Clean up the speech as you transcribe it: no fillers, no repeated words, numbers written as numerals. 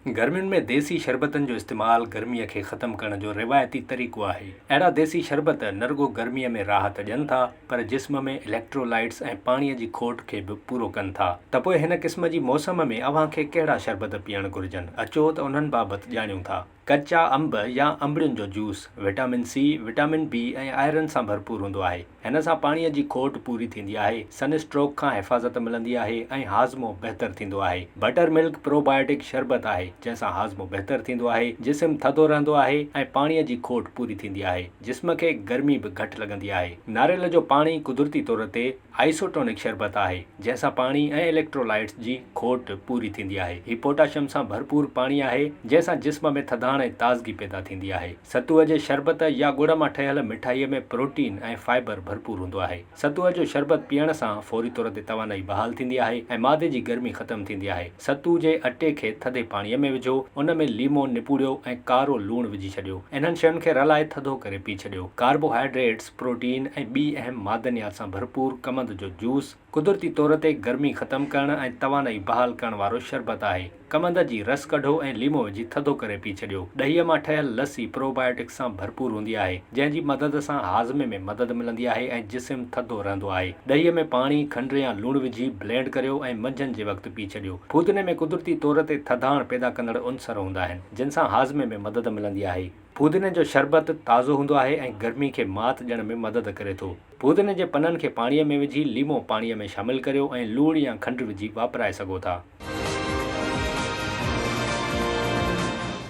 गर्मियुनि में देसी शरबतनि जो इस्तेमालु गर्मीअ खे ख़तमु करण जो रिवायती तरीक़ो आहे। अहिड़ा देसी शरबत न रुॻो गर्मीअ में राहत ॾियनि था पर जिस्म में इलेक्ट्रोलाइट्स ऐं पाणीअ जी खोट खे बि पूरो कनि था। त पोइ हिन क़िस्म जी मौसम में अव्हां खे कहिड़ा शरबत पीअणु घुरिजनि, अचो त उन्हनि बाबति ॼाणूं था। कच्चा अंब या अंबड़ियुनि जो juice vitamin C, vitamin B ऐं आयरन सां भरपूर हूंदो आहे। हिन सां पाणीअ जी खोट पूरी थींदी आहे, सनस्ट्रोक खां हिफ़ाज़त मिलंदी आहे ऐं हाज़मो बहितरु थींदो आहे। बटर मिल्क प्रोबायोटिक शरबत आहे जंहिंसां हाज़मो बहितरु थींदो आहे, जिस्म थधो रहंदो आहे ऐं पाणीअ जी खोट पूरी थींदी आहे। जिस्म खे गर्मी बि घटि लॻंदी आहे। नारेल जो पाणी कुदरती तौर ते आइसोटोनिक शरबत आहे जंहिंसां पाणी ऐं इलेक्ट्रोलाइट्स जी खोट पूरी थींदी आहे। हीउ पोटाशियम सां भरपूर पाणी आहे जंहिंसां जिस्म में थधाण ऐं ताज़गी पैदा थींदी आहे। सतूअ जे शरबत या गुड़ मां ठहियल मिठाईअ में प्रोटीन ऐं फाइबर भरपूर हूंदो आहे। सतूअ जो शरबत पीअण सां फौरी तौर ते तवानाई बहाल थींदी आहे ऐं मादे जी गर्मी ख़तमु थींदी आहे। सतू जे अटे खे थधे पाणीअ में विझो, उन में लीमो निपूड़ियो ऐं कारो लूणु विझी छॾियो। इन्हनि शयुनि खे रलाए थधो करे पी छॾियो। कार्बोहाइड्रेट्स, प्रोटीन ऐं ॿी अहम मादनियात सां भरपूर कमंद जो जूस कुदरती तौर ते गर्मी ख़तमु करण ऐं तवानाई बहाल करण वारो शरबत आहे। कमंद जी रस कढो ऐं लीमो विझी थधो करे पी छॾियो। ॾहीअ मां ठहियल लस्सी प्रोबायोटिक्स सां भरपूर हूंदी आहे जंहिंजी मदद सां हाज़मे में मदद मिलंदी आहे ऐं जिस्म थधो रहंदो आहे। ॾहीअ में पाणी, खंडु या लूणु विझी ब्लेंड करियो ऐं मंझंदि जे वक़्तु पी छॾियो। फूदने में कुदरती तौर ते थधाण पैदा कंदड़ उनसर हूंदा आहिनि जिन सां हाज़मे में मदद मिलंदी आहे। फूदने जो शरबत ताज़ो हूंदो आहे ऐं गर्मी खे मात ॾियण में मदद करे थो। फूदने जे पननि खे पाणीअ में विझी लीमो पाणीअ में शामिलु करियो ऐं लूणु या खंडु विझी वापराए सघो था।